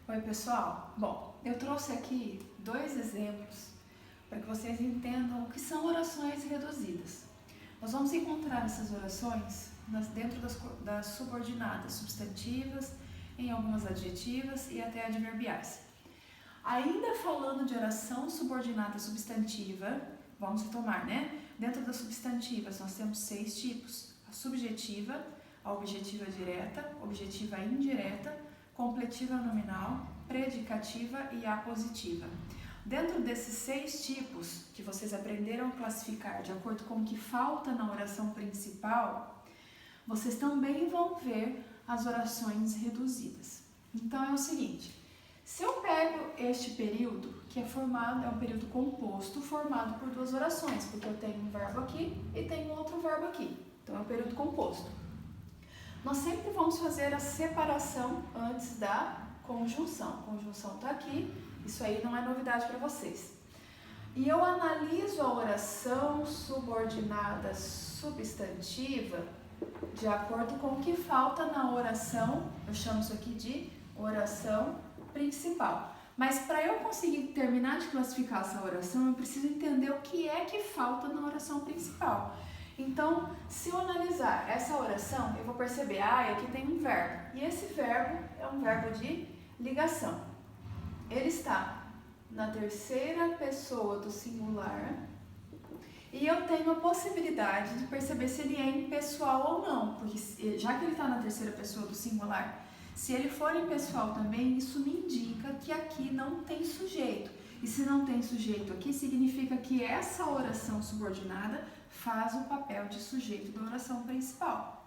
Oi, pessoal. Bom, eu trouxe aqui dois exemplos para que vocês entendam o que são orações reduzidas. Nós vamos encontrar essas orações dentro das subordinadas substantivas, em algumas adjetivas e até adverbiais. Ainda falando de oração subordinada substantiva, vamos retomar, né? Dentro das substantivas nós temos 6 tipos: a subjetiva, a objetiva direta, objetiva indireta, completiva nominal, predicativa e apositiva. Dentro desses 6 tipos que vocês aprenderam a classificar de acordo com o que falta na oração principal, vocês também vão ver as orações reduzidas. Então é o seguinte: se eu pego este período, que é um período composto formado por duas orações, porque eu tenho um verbo aqui e tenho outro verbo aqui, então é um período composto. Nós sempre vamos fazer a separação antes da conjunção. A conjunção está aqui, isso aí não é novidade para vocês. E eu analiso a oração subordinada substantiva de acordo com o que falta na oração, eu chamo isso aqui de oração principal. Mas para eu conseguir terminar de classificar essa oração, eu preciso entender o que é que falta na oração principal. Então, se eu analisar essa oração, eu vou perceber, aqui tem um verbo. E esse verbo é um verbo de ligação. Ele está na terceira pessoa do singular. E eu tenho a possibilidade de perceber se ele é impessoal ou não. Porque já que ele está na terceira pessoa do singular, se ele for impessoal também, isso me indica que aqui não tem sujeito. E se não tem sujeito aqui, significa que essa oração subordinada faz o papel de sujeito da oração principal.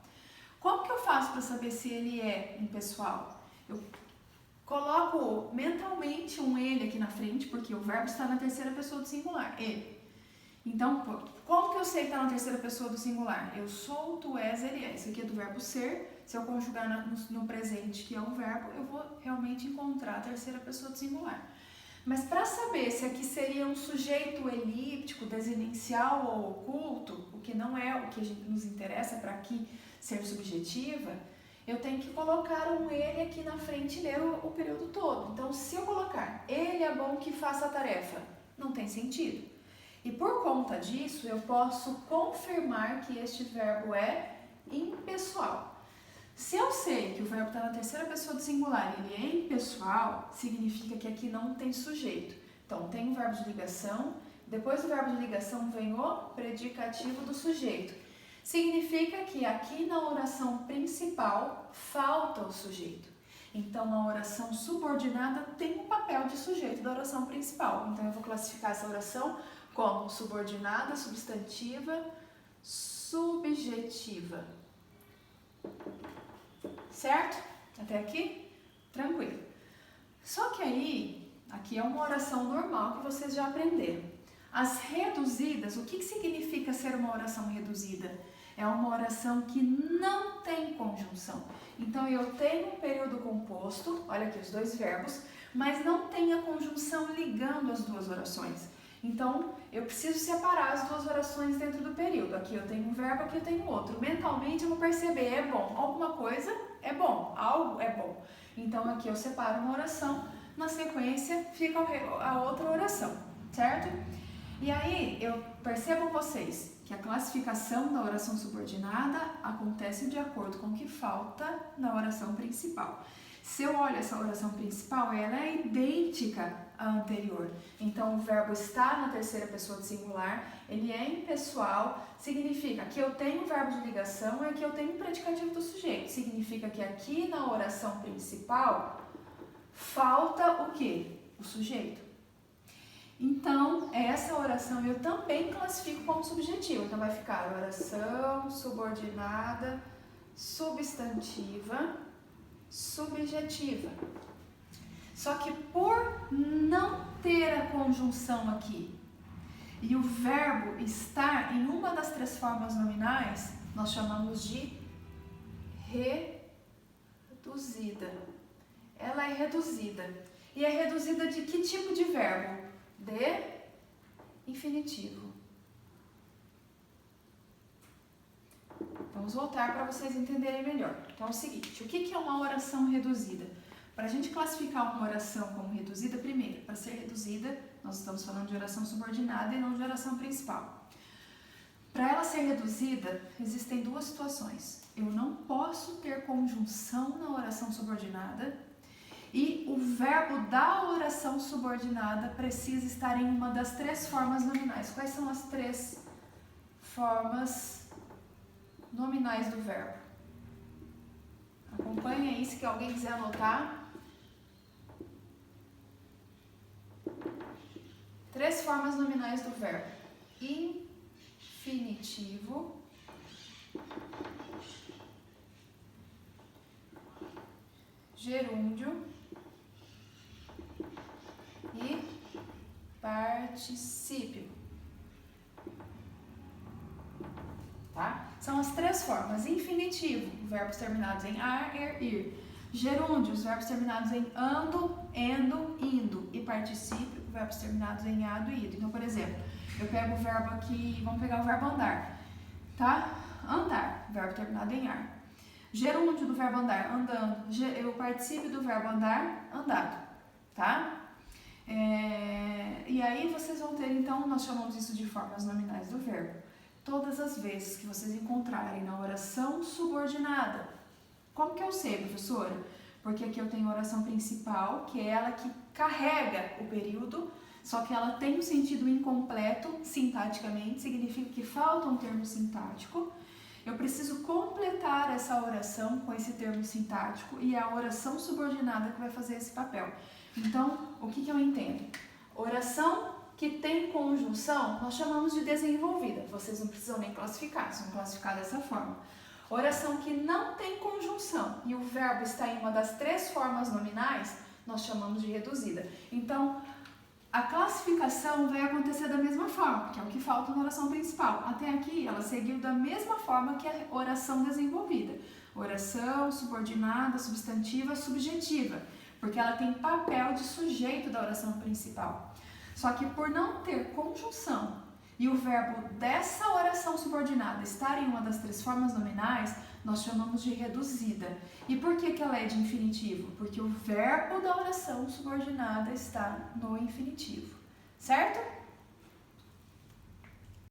Como que eu faço para saber se ele é impessoal? Eu coloco mentalmente um ele aqui na frente, porque o verbo está na terceira pessoa do singular, ele. Então, como que eu sei que está na terceira pessoa do singular? Eu sou, tu és, ele é. Isso aqui é do verbo ser. Se eu conjugar no presente, que é o verbo, eu vou realmente encontrar a terceira pessoa do singular. Mas para saber se aqui seria um sujeito elíptico, desinencial ou oculto, o que não é o que nos interessa para aqui ser subjetiva, eu tenho que colocar um ele aqui na frente e ler o período todo. Então, se eu colocar ele é bom que faça a tarefa, não tem sentido. E por conta disso, eu posso confirmar que este verbo é impessoal. Se eu sei que o verbo está na terceira pessoa do singular e ele é impessoal, significa que aqui não tem sujeito. Então, tem o verbo de ligação, depois do verbo de ligação vem o predicativo do sujeito. Significa que aqui na oração principal falta o sujeito. Então, a oração subordinada tem o papel de sujeito da oração principal. Então, eu vou classificar essa oração como subordinada, substantiva, subjetiva. Certo? Até aqui? Tranquilo. Só que aí, aqui é uma oração normal que vocês já aprenderam. As reduzidas, o que significa ser uma oração reduzida? É uma oração que não tem conjunção. Então, eu tenho um período composto, olha aqui os dois verbos, mas não tem a conjunção ligando as duas orações. Então, eu preciso separar as duas orações dentro do período. Aqui eu tenho um verbo, aqui eu tenho outro. Mentalmente eu vou perceber, é bom. Alguma coisa é bom, algo é bom. Então, aqui eu separo uma oração, na sequência fica a outra oração, certo? E aí, eu percebam vocês que a classificação da oração subordinada acontece de acordo com o que falta na oração principal. Se eu olho essa oração principal, ela é idêntica à anterior. Então, o verbo está na terceira pessoa do singular, ele é impessoal, significa que eu tenho um verbo de ligação e que eu tenho um predicativo do sujeito. Significa que aqui na oração principal, falta o quê? O sujeito. Então, essa oração eu também classifico como subjetiva. Então, vai ficar oração subordinada substantiva subjetiva. Só que por não ter a conjunção aqui e o verbo estar em uma das 3 formas nominais, nós chamamos de reduzida. Ela é reduzida. E é reduzida de que tipo de verbo? De infinitivo. Vamos voltar para vocês entenderem melhor. Então é o seguinte, o que é uma oração reduzida? Para a gente classificar uma oração como reduzida, primeiro, para ser reduzida, nós estamos falando de oração subordinada e não de oração principal. Para ela ser reduzida, existem duas situações. Eu não posso ter conjunção na oração subordinada e o verbo da oração subordinada precisa estar em uma das três formas nominais. Quais são as três formas nominais do verbo? Acompanhe aí, se alguém quiser anotar. Três formas nominais do verbo: infinitivo, gerúndio e particípio. Tá? São as três formas: infinitivo, verbos terminados em ar, er, ir; gerúndio, os verbos terminados em ando, endo, indo; e particípio, verbos terminados em ado e ido. Então, por exemplo, eu pego o verbo aqui, vamos pegar o verbo andar, tá? Andar, verbo terminado em ar. Gerúndio do verbo andar, andando; o particípio do verbo andar, andado, tá? E aí vocês vão ter, então, nós chamamos isso de formas nominais do verbo. Todas as vezes que vocês encontrarem na oração subordinada. Como que eu sei, professora? Porque aqui eu tenho a oração principal, que é ela que carrega o período, só que ela tem um sentido incompleto, sintaticamente, significa que falta um termo sintático. Eu preciso completar essa oração com esse termo sintático e é a oração subordinada que vai fazer esse papel. Então, o que eu entendo? Oração que tem conjunção, nós chamamos de desenvolvida. Vocês não precisam nem classificar, vocês vão classificar dessa forma. Oração que não tem conjunção e o verbo está em uma das três formas nominais, nós chamamos de reduzida. Então, a classificação vai acontecer da mesma forma, que é o que falta na oração principal. Até aqui, ela seguiu da mesma forma que a oração desenvolvida. Oração subordinada, substantiva, subjetiva, porque ela tem papel de sujeito da oração principal. Só que por não ter conjunção e o verbo dessa oração subordinada estar em uma das três formas nominais, nós chamamos de reduzida. E por que ela é de infinitivo? Porque o verbo da oração subordinada está no infinitivo, certo?